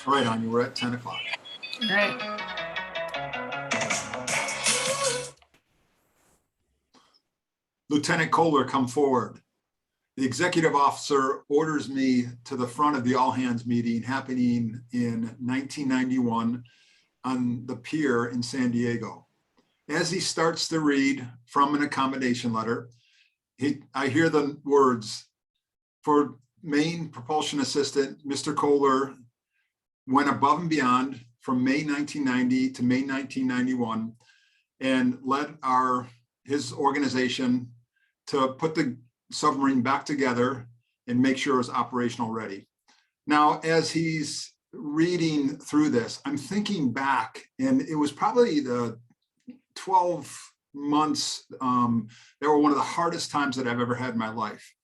All right, Anja, we're at 10 o'clock. Great. Lieutenant Koehler, come forward. The executive officer orders me to the front of the all-hands meeting happening in 1991 on the pier in San Diego. As he starts to read from an accommodation letter, I hear the words, "For main propulsion assistant, Mr. Koehler went above and beyond from May 1990 to May 1991 and led his organization to put the submarine back together and make sure it was operational ready." Now, as he's reading through this, I'm thinking back, and it was probably the 12 months that were one of the hardest times that I've ever had in my life.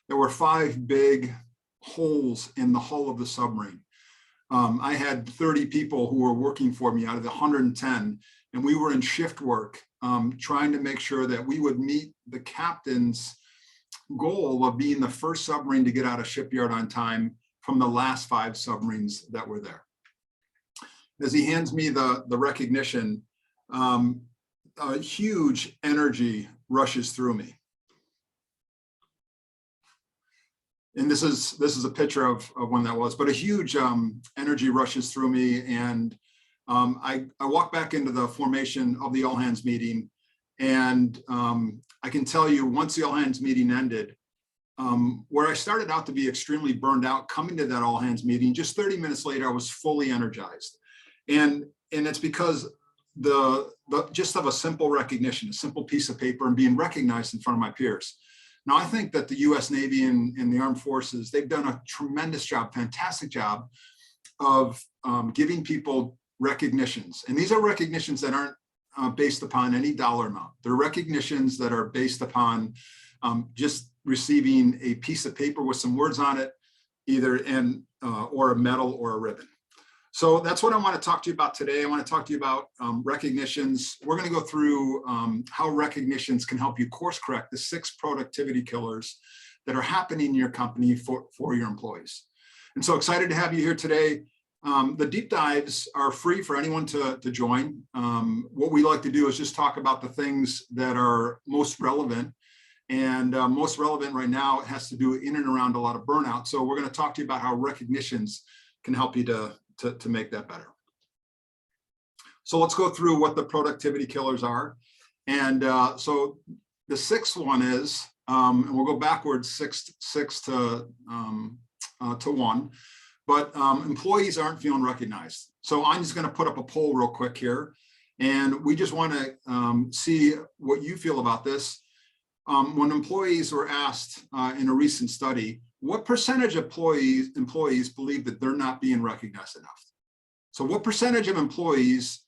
There were 5 big holes in the hull of the submarine. I had 30 people who were working for me out of the 110, and we were in shift work, trying to make sure that we would meet the captain's goal of being the first submarine to get out of shipyard on time from the last 5 submarines that were there. As he hands me the recognition, a huge energy rushes through me. And this is a picture of when that was, but a huge energy rushes through me. And I walk back into the formation of the all hands meeting. And I can tell you, once the all hands meeting ended, where I started out to be extremely burned out, coming to that all hands meeting, just 30 minutes later, I was fully energized. And it's because just of a simple recognition, a simple piece of paper, and being recognized in front of my peers. Now, I think that the U.S. Navy and the Armed Forces, they've done a tremendous job, fantastic job of giving people recognitions. And these are recognitions that aren't based upon any dollar amount. They're recognitions that are based upon just receiving a piece of paper with some words on it, either or a medal or a ribbon. So that's what I want to talk to you about today. I want to talk to you about recognitions. We're going to go through how recognitions can help you course correct the 6 productivity killers that are happening in your company for your employees. And so excited to have you here today. The deep dives are free for anyone to join. What we like to do is just talk about the things that are most relevant. And most relevant right now, it has to do in and around a lot of burnout. So we're going to talk to you about how recognitions can help you to make that better. So let's go through what the productivity killers are. And so the 6th one is, and we'll go backwards 6 to 1, but employees aren't feeling recognized. So I'm just going to put up a poll real quick here. And we just want to see what you feel about this. When employees were asked in a recent study, what percentage of employees believe that they're not being recognized enough? So what percentage of employees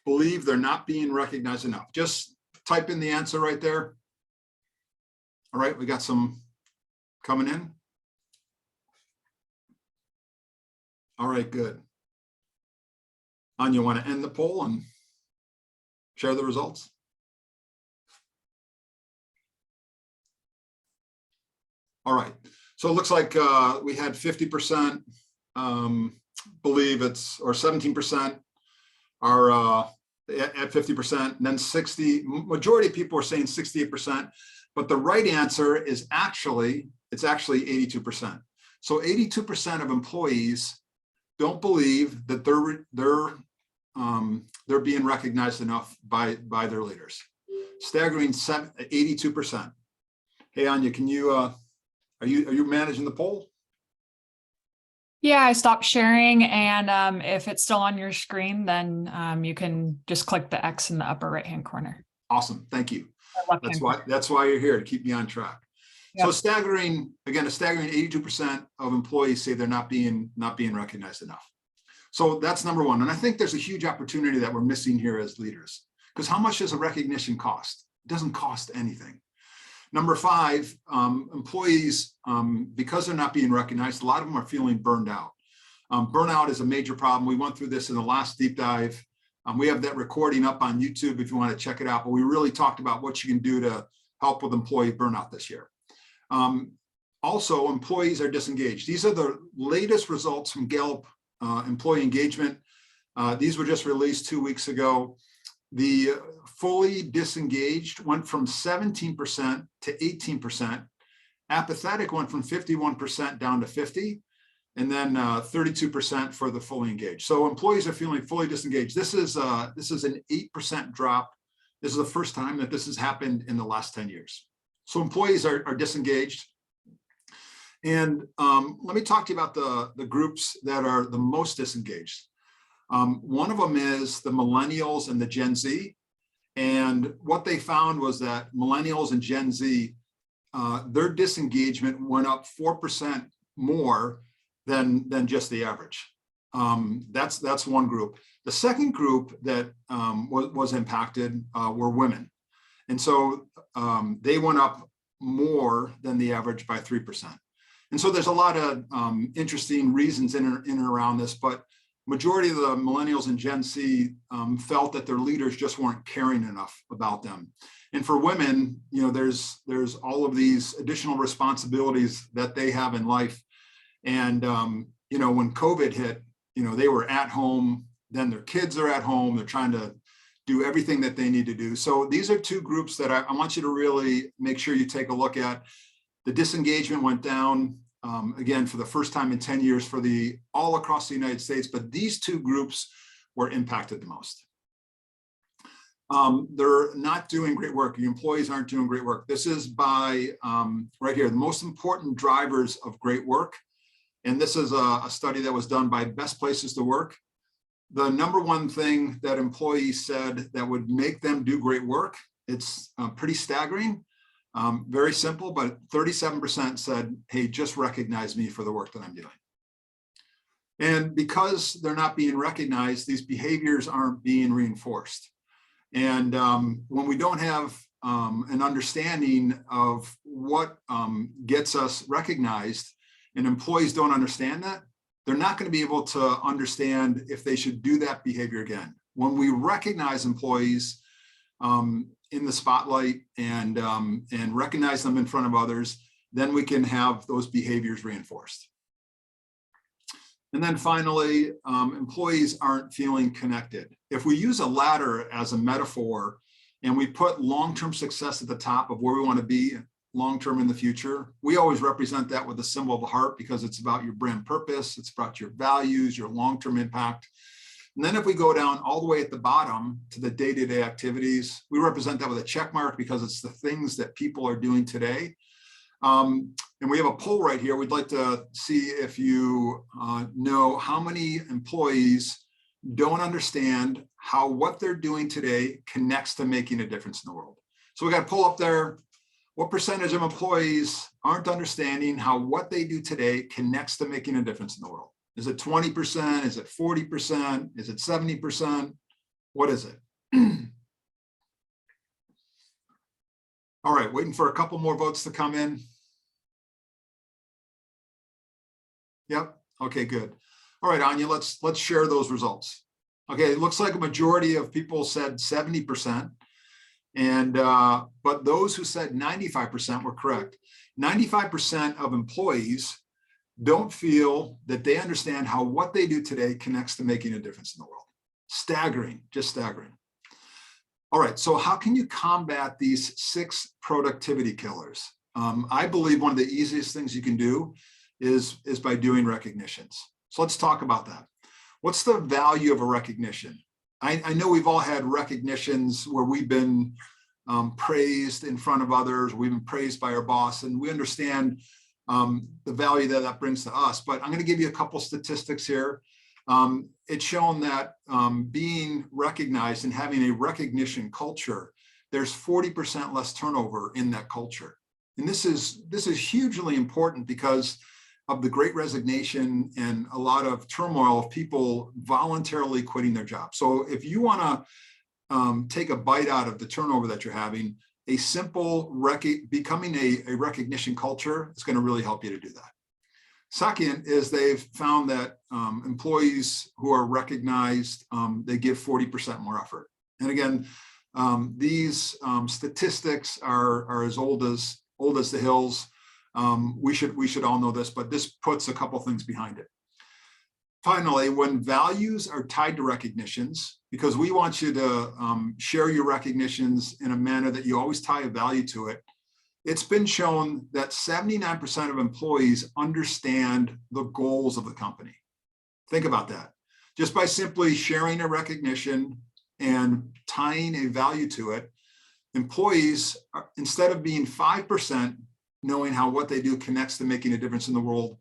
believe they're not being recognized enough? Just type in the answer right there. All right, we got some coming in. All right, good. Anja, you want to end the poll and share the results? All right. So it looks like we had 50% believe it's, or 17% are at 50%, and then 60, majority of people are saying 68%, but the right answer is actually 82%. So 82% of employees don't believe that they're being recognized enough by their leaders. Staggering 82%. Hey, Anja, can you, are you managing the poll? Yeah, I stopped sharing, and if it's still on your screen, then you can just click the X in the upper right-hand corner. Awesome, thank you. That's why you're here, to keep me on track. Yep. So staggering 82% of employees say they're not being recognized enough. So that's number one. And I think there's a huge opportunity that we're missing here as leaders, because how much does a recognition cost? It doesn't cost anything. Number 5, employees, because they're not being recognized, a lot of them are feeling burned out. Burnout is a major problem. We went through this in the last deep dive. We have that recording up on YouTube if you want to check it out, but we really talked about what you can do to help with employee burnout this year. Also, employees are disengaged. These are the latest results from Gallup employee engagement. These were just released 2 weeks ago. The fully disengaged went from 17% to 18%. Apathetic went from 51% down to 50%, and then 32% for the fully engaged. So employees are feeling fully disengaged. This is an 8% drop. This is the first time that this has happened in the last 10 years. So employees are disengaged. And let me talk to you about the groups that are the most disengaged. One of them is the millennials and the Gen Z. And what they found was that millennials and Gen Z, their disengagement went up 4% more than just the average. That's one group. The second group that was impacted were women. And so they went up more than the average by 3%. And so there's a lot of interesting reasons in and around this, but majority of the millennials and Gen Z felt that their leaders just weren't caring enough about them. And for women, you know, there's all of these additional responsibilities that they have in life. And, you know, when COVID hit, you know, they were at home, then their kids are at home, they're trying to do everything that they need to do. So these are two groups that I want you to really make sure you take a look at. The disengagement went down, again, for the first time in 10 years for all across the United States, but these two groups were impacted the most. They're not doing great work. The employees aren't doing great work. This is by right here, the most important drivers of great work. And this is a study that was done by Best Places to Work. The number one thing that employees said that would make them do great work, it's pretty staggering, very simple, but 37% said, hey, just recognize me for the work that I'm doing. And because they're not being recognized, these behaviors aren't being reinforced. And when we don't have an understanding of what gets us recognized, and employees don't understand that, they're not going to be able to understand if they should do that behavior again. When we recognize employees in the spotlight and recognize them in front of others, then we can have those behaviors reinforced. And then finally, employees aren't feeling connected. If we use a ladder as a metaphor and we put long-term success at the top of where we want to be long-term in the future, we always represent that with a symbol of a heart because it's about your brand purpose, it's about your values, your long-term impact. And then if we go down all the way at the bottom to the day-to-day activities, we represent that with a check mark because it's the things that people are doing today. And we have a poll right here. We'd like to see if you know how many employees don't understand how what they're doing today connects to making a difference in the world. So we got a poll up there. What percentage of employees aren't understanding how what they do today connects to making a difference in the world? Is it 20%? Is it 40%? Is it 70%? What is it? All right, waiting for a couple more votes to come in. Yep, okay, good. All right, Anja, let's share those results. Okay, it looks like a majority of people said 70%. And but those who said 95% were correct. 95% of employees don't feel that they understand how what they do today connects to making a difference in the world. Staggering, just staggering. All right, so how can you combat these 6 productivity killers? I believe one of the easiest things you can do is by doing recognitions. So let's talk about that. What's the value of a recognition? I know we've all had recognitions where we've been praised in front of others, we've been praised by our boss, and we understand the value that that brings to us. But I'm going to give you a couple statistics here. It's shown that being recognized and having a recognition culture, there's 40% less turnover in that culture. And this is hugely important because of the Great Resignation and a lot of turmoil of people voluntarily quitting their job. So if you want to take a bite out of the turnover that you're having, a simple becoming a recognition culture is going to really help you to do that. Second is they've found that employees who are recognized, they give 40% more effort. And again, these statistics are as old as the hills. We should all know this, but this puts a couple things behind it. Finally, when values are tied to recognitions, because we want you to share your recognitions in a manner that you always tie a value to it, it's been shown that 79% of employees understand the goals of the company. Think about that. Just by simply sharing a recognition and tying a value to it, employees, instead of being 5% knowing how what they do connects to making a difference in the world,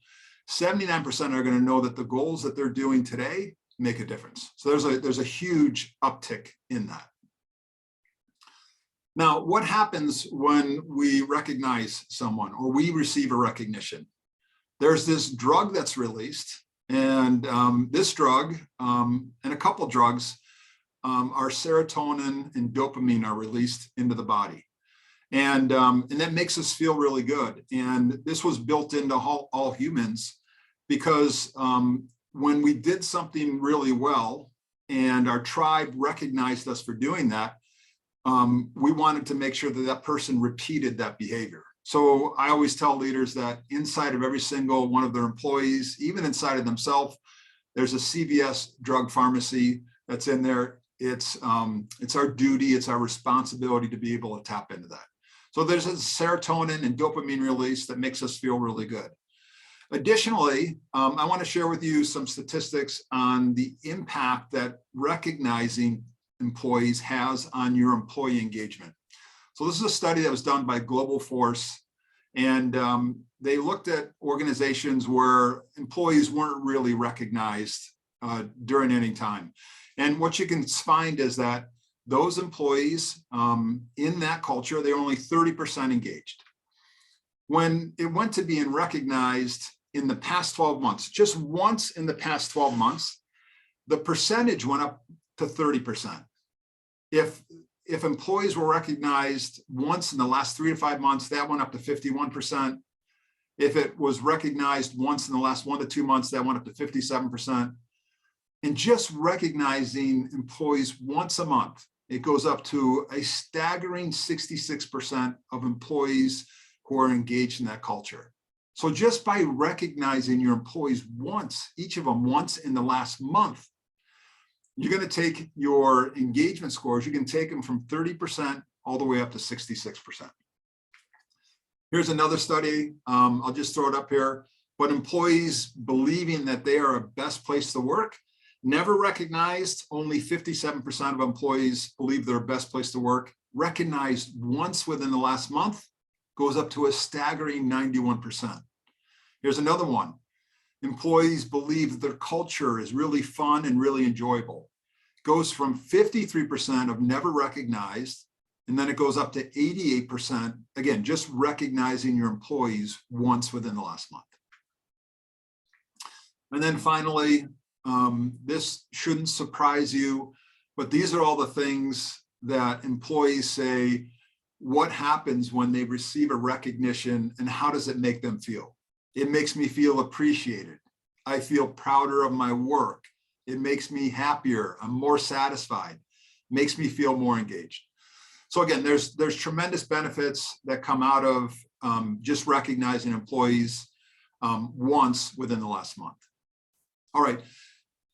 79% are going to know that the goals that they're doing today make a difference. So there's a huge uptick in that. Now, what happens when we recognize someone or we receive a recognition? There's this drug that's released, and this drug and a couple drugs, our serotonin and dopamine are released into the body. And that makes us feel really good. And this was built into all humans because when we did something really well and our tribe recognized us for doing that, we wanted to make sure that that person repeated that behavior. So I always tell leaders that inside of every single one of their employees, even inside of themselves, there's a CVS drug pharmacy that's in there. It's our duty, it's our responsibility to be able to tap into that. So there's a serotonin and dopamine release that makes us feel really good. Additionally, I want to share with you some statistics on the impact that recognizing employees has on your employee engagement. So this is a study that was done by Global Force, and they looked at organizations where employees weren't really recognized during any time. And what you can find is that those employees in that culture, they're only 30% engaged. When it went to being recognized in the past 12 months, just once in the past 12 months, the percentage went up to 30%. If employees were recognized once in the last 3 to 5 months, that went up to 51%. If it was recognized once in the last 1 to 2 months, that went up to 57%. And just recognizing employees once a month, it goes up to a staggering 66% of employees who are engaged in that culture. So just by recognizing your employees once, each of them once in the last month, you're going to take your engagement scores, you can take them from 30% all the way up to 66%. Here's another study, I'll just throw it up here, but employees believing that they are a best place to work, never recognized, only 57% of employees believe they're a best place to work, recognized once within the last month, goes up to a staggering 91%. Here's another one. Employees believe that their culture is really fun and really enjoyable. It goes from 53% of never recognized, and then it goes up to 88%, again, just recognizing your employees once within the last month. And then finally, this shouldn't surprise you, but these are all the things that employees say, what happens when they receive a recognition and how does it make them feel? It makes me feel appreciated. I feel prouder of my work. It makes me happier. I'm more satisfied. Makes me feel more engaged. So again, there's tremendous benefits that come out of just recognizing employees once within the last month. All right.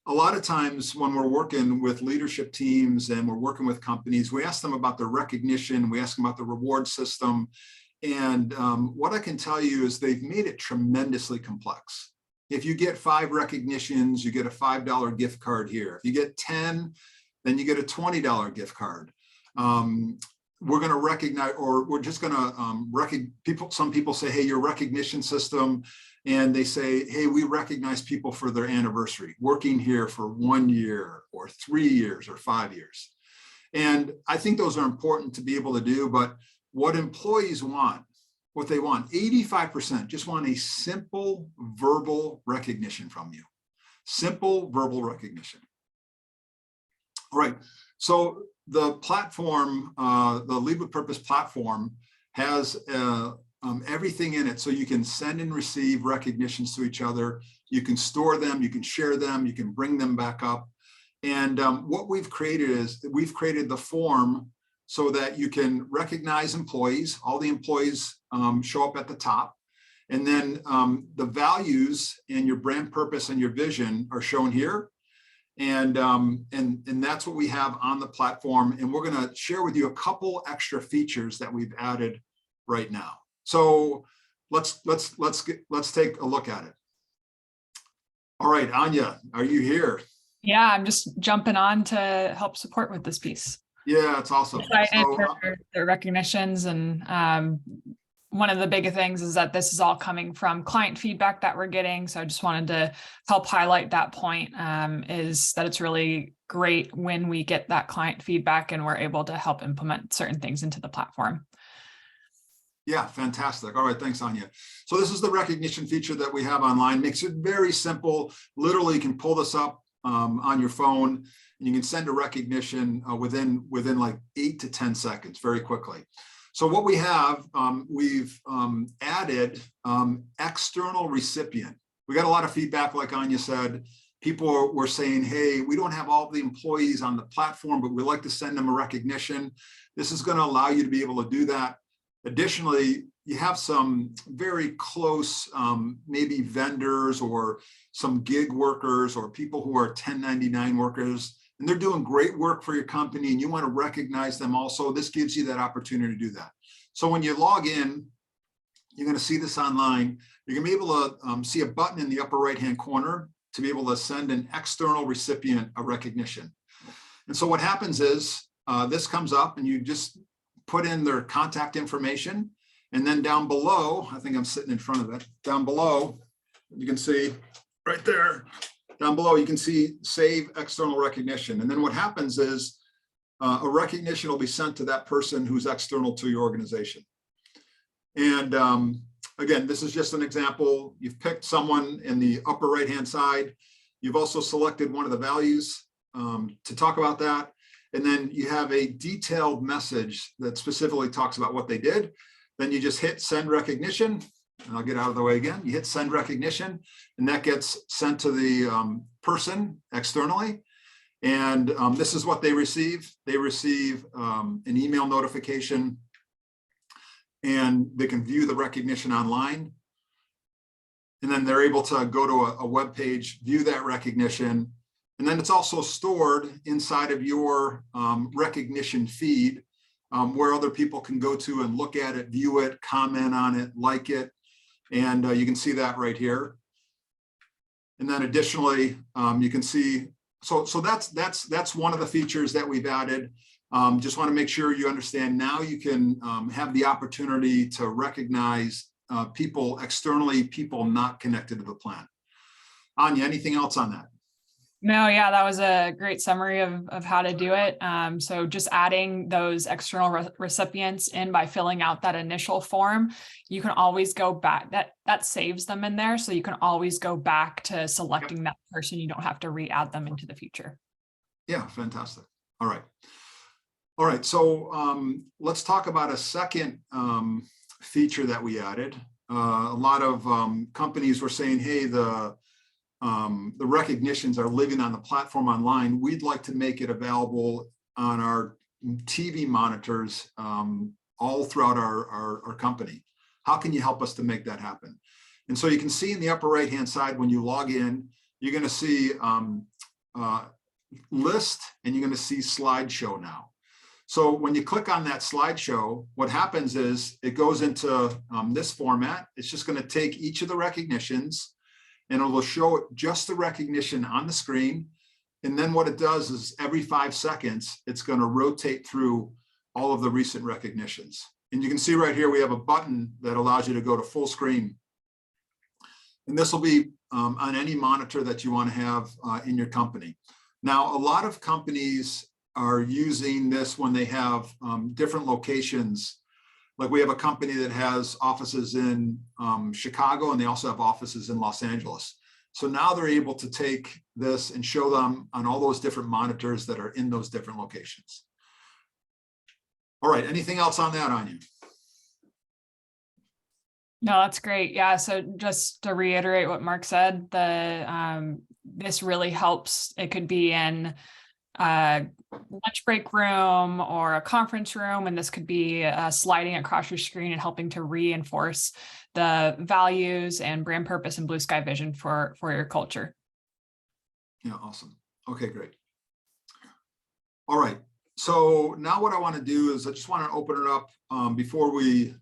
A lot of times when we're working with leadership teams and we're working with companies, we ask them about the recognition, we ask them about the reward system. And what I can tell you is they've made it tremendously complex. If you get 5 recognitions, you get a $5 gift card here. If you get 10, then you get a $20 gift card. We're going to recognize, or we're just going to some people say, hey, your recognition system, and they say, hey, we recognize people for their anniversary, working here for 1 year or 3 years or 5 years. And I think those are important to be able to do, but what employees want, what they want, 85% just want a simple verbal recognition from you. Simple verbal recognition. All right, so the platform, the Lead with Purpose platform has everything in it, so you can send and receive recognitions to each other. You can store them, you can share them, you can bring them back up. And what we've created is we've created the form so that you can recognize employees. All the employees show up at the top. And then the values and your brand purpose and your vision are shown here. And that's what we have on the platform. And we're going to share with you a couple extra features that we've added right now. So let's take a look at it. All right, Anja, are you here? Yeah, I'm just jumping on to help support with this piece. Yeah, it's awesome. Excited for the recognitions, and one of the big things is that this is all coming from client feedback that we're getting. So I just wanted to help highlight that point, is that it's really great when we get that client feedback and we're able to help implement certain things into the platform. Yeah, fantastic. All right, thanks, Anja. So this is the recognition feature that we have online. Makes it very simple. Literally, you can pull this up on your phone, and you can send a recognition within like 8 to 10 seconds, very quickly. So what we have, we've added external recipient. We got a lot of feedback, like Anja said. People were saying, hey, we don't have all the employees on the platform, but we like to send them a recognition. This is going to allow you to be able to do that. Additionally, you have some very close, maybe vendors or some gig workers or people who are 1099 workers, and they're doing great work for your company, and you want to recognize them also. This gives you that opportunity to do that. So when you log in, you're going to see this online. You're going to be able to see a button in the upper right-hand corner to be able to send an external recipient a recognition. And so what happens is this comes up, and you just put in their contact information. And then down below, I think I'm sitting in front of it, down below, you can see right there, down below, you can see save external recognition. And then what happens is a recognition will be sent to that person who's external to your organization. And again, this is just an example. You've picked someone in the upper right-hand side. You've also selected one of the values to talk about that. And then you have a detailed message that specifically talks about what they did. Then you just hit send recognition, and I'll get out of the way again. You hit send recognition, and that gets sent to the person externally. And this is what they receive. They receive an email notification, and they can view the recognition online. And then they're able to go to a web page, view that recognition. And then it's also stored inside of your recognition feed, where other people can go to and look at it, view it, comment on it, like it. And you can see that right here. And then additionally, you can see, so that's one of the features that we've added. Just want to make sure you understand now you can have the opportunity to recognize people externally, people not connected to the plan. Anja, anything else on that? No, yeah, that was a great summary of how to do it. So just adding those external recipients in by filling out that initial form, you can always go back. That saves them in there, so you can always go back to selecting that person. You don't have to re-add them into the future. Yeah, fantastic. All right. So let's talk about a second feature that we added. A lot of companies were saying, hey, the recognitions are living on the platform online. We'd like to make it available on our TV monitors all throughout our company. How can you help us to make that happen? And so you can see in the upper right-hand side, when you log in, you're going to see list, and you're going to see slideshow now. So when you click on that slideshow, what happens is it goes into this format. It's just going to take each of the recognitions, and it will show just the recognition on the screen. And then what it does is every 5 seconds, it's going to rotate through all of the recent recognitions. And you can see right here, we have a button that allows you to go to full screen. And this will be on any monitor that you want to have in your company. Now, a lot of companies are using this when they have different locations. Like we have a company that has offices in Chicago, and they also have offices in Los Angeles. So now they're able to take this and show them on all those different monitors that are in those different locations. All right, anything else on that, Anja? No, that's great. Yeah. So just to reiterate what Mark said, this really helps. It could be in lunch break room or a conference room, and this could be sliding across your screen and helping to reinforce the values and brand purpose and blue sky vision for your culture. Yeah, awesome. Okay, great. All right. So now what I want to do is I just want to open it up before we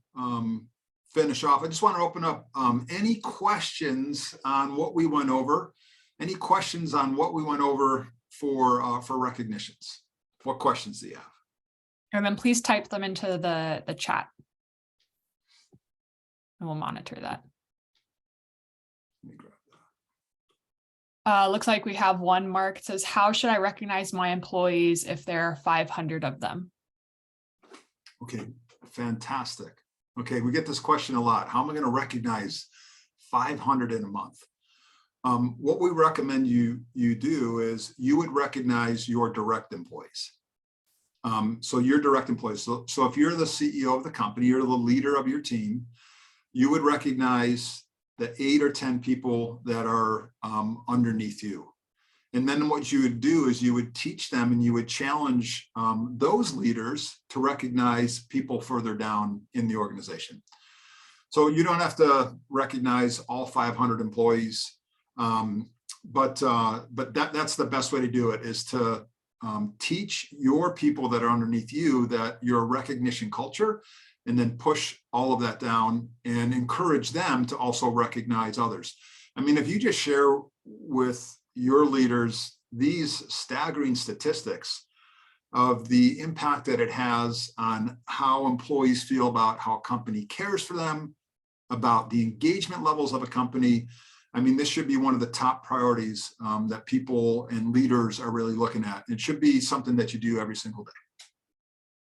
finish off. I just want to open up any questions on what we went over. Any questions on what we went over for recognitions? What questions do you have? And then please type them into the chat, and we'll monitor that. Let me grab that. Looks like we have one. Mark, it says, how should I recognize my employees if there are 500 of them? Okay, fantastic. Okay, we get this question a lot. How am I going to recognize 500 in a month? What we recommend you do is you would recognize your direct employees. So your direct employees. So if you're the CEO of the company, you're the leader of your team, you would recognize the 8 or 10 people that are underneath you. And then what you would do is you would teach them and you would challenge those leaders to recognize people further down in the organization. So you don't have to recognize all 500 employees, but that's the best way to do it, is to teach your people that are underneath you that you're a recognition culture, and then push all of that down and encourage them to also recognize others. I mean, if you just share with your leaders these staggering statistics of the impact that it has on how employees feel about how a company cares for them, about the engagement levels of a company, I mean, this should be one of the top priorities that people and leaders are really looking at. It should be something that you do every single day.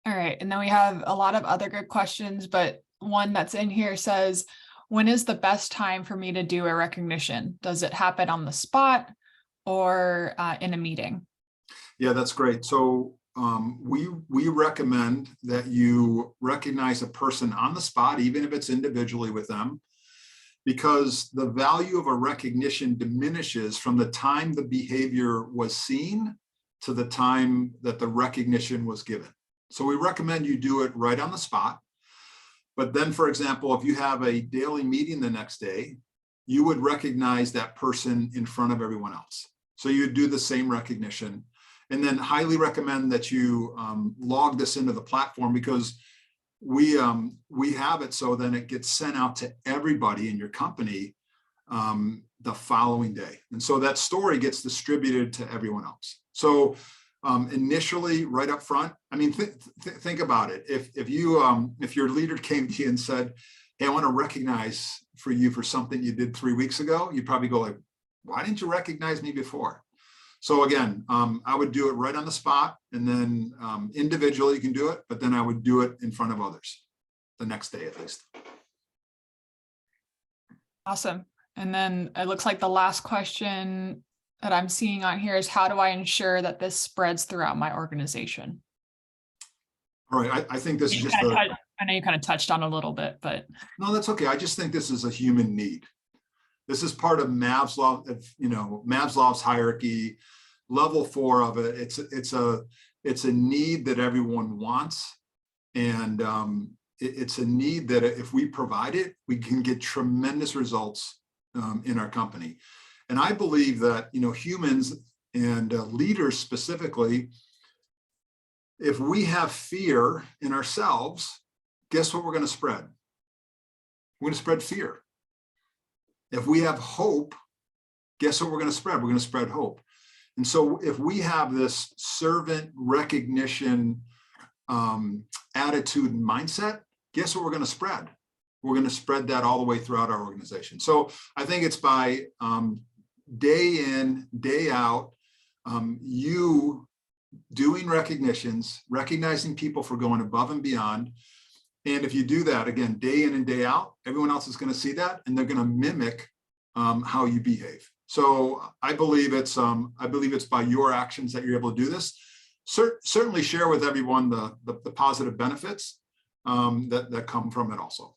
All right, and then we have a lot of other good questions, but one that's in here says, when is the best time for me to do a recognition? Does it happen on the spot or in a meeting? Yeah, that's great. So we recommend that you recognize a person on the spot, even if it's individually with them, because the value of a recognition diminishes from the time the behavior was seen to the time that the recognition was given. So we recommend you do it right on the spot. But then, for example, if you have a daily meeting the next day, you would recognize that person in front of everyone else. So you would do the same recognition, and then highly recommend that you log this into the platform, because we have it so then it gets sent out to everybody in your company the following day. And so that story gets distributed to everyone else. So initially, right up front, I mean, think about it. If your leader came to you and said, hey, I want to recognize for you for something you did 3 weeks ago, you'd probably go like, why didn't you recognize me before? So again, I would do it right on the spot, and then individually you can do it, but then I would do it in front of others the next day at least. Awesome. And then it looks like the last question that I'm seeing on here is, how do I ensure that this spreads throughout my organization? All right, I think this is just I know you kind of touched on a little bit, but no, that's okay. I just think this is a human need. This is part of Maslow's hierarchy, level 4 of it. It's a need that everyone wants, and it's a need that if we provide it, we can get tremendous results in our company. And I believe that humans and leaders specifically, if we have fear in ourselves, guess what we're going to spread? We're going to spread fear. If we have hope, guess what we're going to spread? We're going to spread hope. And so if we have this servant recognition attitude and mindset, guess what we're going to spread? We're going to spread that all the way throughout our organization. So I think it's by day in, day out, you doing recognitions, recognizing people for going above and beyond. And if you do that, again, day in and day out, everyone else is going to see that, and they're going to mimic how you behave. So I believe it's by your actions that you're able to do this. Certainly share with everyone the positive benefits that come from it also.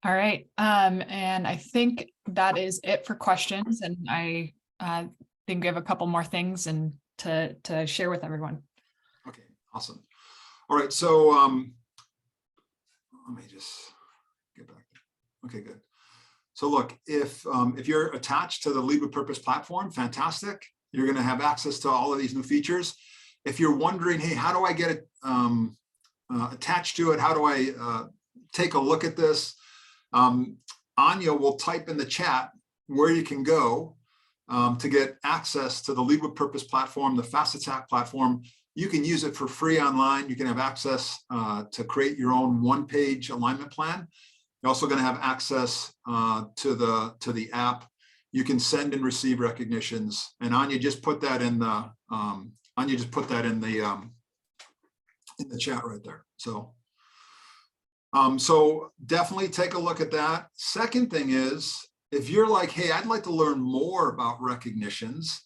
All right. And I think that is it for questions. And I think we have a couple more things, and to share with everyone. Okay, awesome. All right, so let me just get back. Okay, good. So look, if you're attached to the Lead with Purpose platform, fantastic. You're going to have access to all of these new features. If you're wondering, hey, how do I get it attached to it? How do I take a look at this? Anja will type in the chat where you can go to get access to the Lead with Purpose platform, the Fast Attack platform. You can use it for free online. You can have access to create your own one-page alignment plan. You're also going to have access to the app. You can send and receive recognitions. And Anja just put that in the in the chat right there. So so definitely take a look at that. Second thing is, if you're like, hey, I'd like to learn more about recognitions,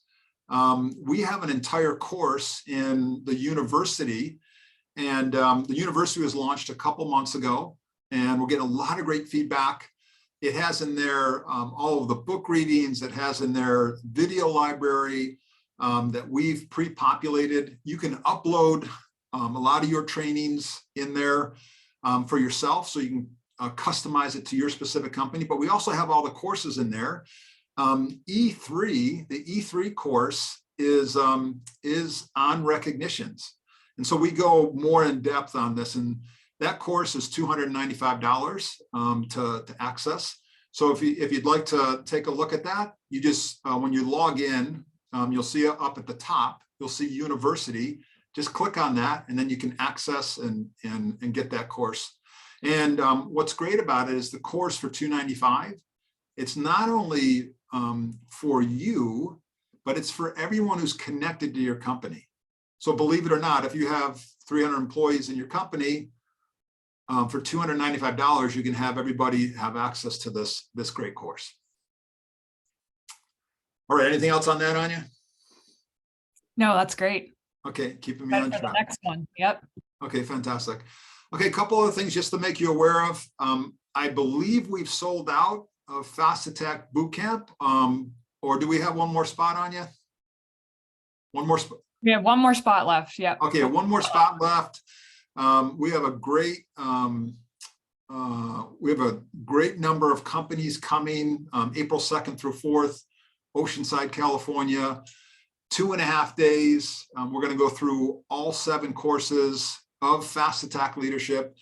we have an entire course in the university, and the university was launched a couple months ago, and we're getting a lot of great feedback. It has in there all of the book readings. It has in there video library that we've pre-populated. You can upload a lot of your trainings in there for yourself, so you can customize it to your specific company. But we also have all the courses in there. E3, the E3 course is on recognitions. And so we go more in depth on this. And that course is $295 to access. So if you'd like to take a look at that, you just, when you log in, you'll see up at the top, you'll see university. Just click on that, and then you can access and get that course. And what's great about it is the course for $295, it's not only for you, but it's for everyone who's connected to your company. So believe it or not, if you have 300 employees in your company, for $295, you can have everybody have access to this great course. All right, anything else on that, Anja? No, that's great. Okay, keeping me on track. The next one, yep. Okay, fantastic. Okay, a couple of things just to make you aware of. I believe we've sold out of Fast Attack Bootcamp, or do we have one more spot, Anja? One more spot? We have one more spot left, yep. Okay, one more spot left. We have a great number of companies coming April 2nd through 4th, Oceanside, California, 2.5 days. We're going to go through all 7 courses of Fast Attack Leadership.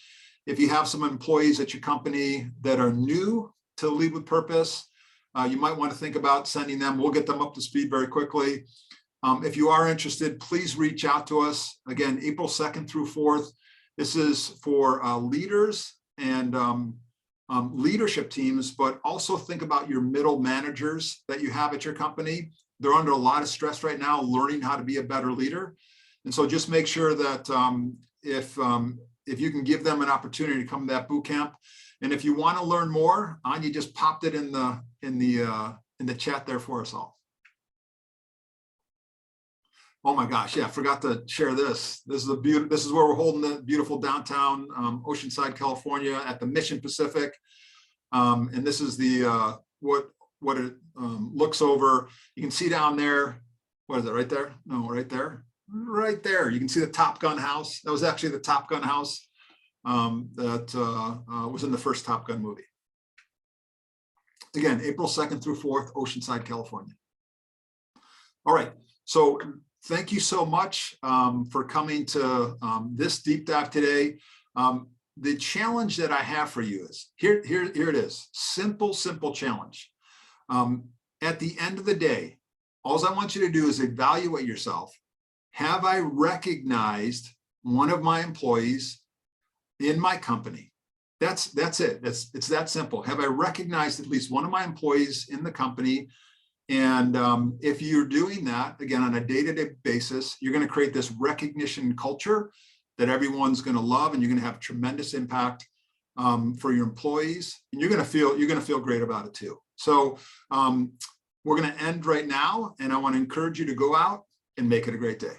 If you have some employees at your company that are new to Lead with Purpose, you might want to think about sending them. We'll get them up to speed very quickly. If you are interested, please reach out to us. Again, April 2nd through 4th. This is for leaders and leadership teams, but also think about your middle managers that you have at your company. They're under a lot of stress right now, learning how to be a better leader. And so just make sure that if you can give them an opportunity to come to that boot camp. And if you want to learn more, Anja just popped it in the chat there for us all. Oh my gosh, yeah, I forgot to share this. This is where we're holding the beautiful downtown Oceanside, California at the Mission Pacific. And this is the what it looks over. You can see down there, what is it, right there? No, right there. Right there. You can see the Top Gun house. That was actually the Top Gun house that was in the first Top Gun movie. Again, April 2nd through 4th, Oceanside, California. All right. So thank you so much for coming to this deep dive today. The challenge that I have for you is, here it is. Simple challenge. At the end of the day, all I want you to do is evaluate yourself. Have I recognized one of my employees in my company? That's it. It's that simple. Have I recognized at least one of my employees in the company? And if you're doing that, again, on a day-to-day basis, you're going to create this recognition culture that everyone's going to love, and you're going to have tremendous impact for your employees, and you're going to feel great about it too. So we're going to end right now, and I want to encourage you to go out and make it a great day.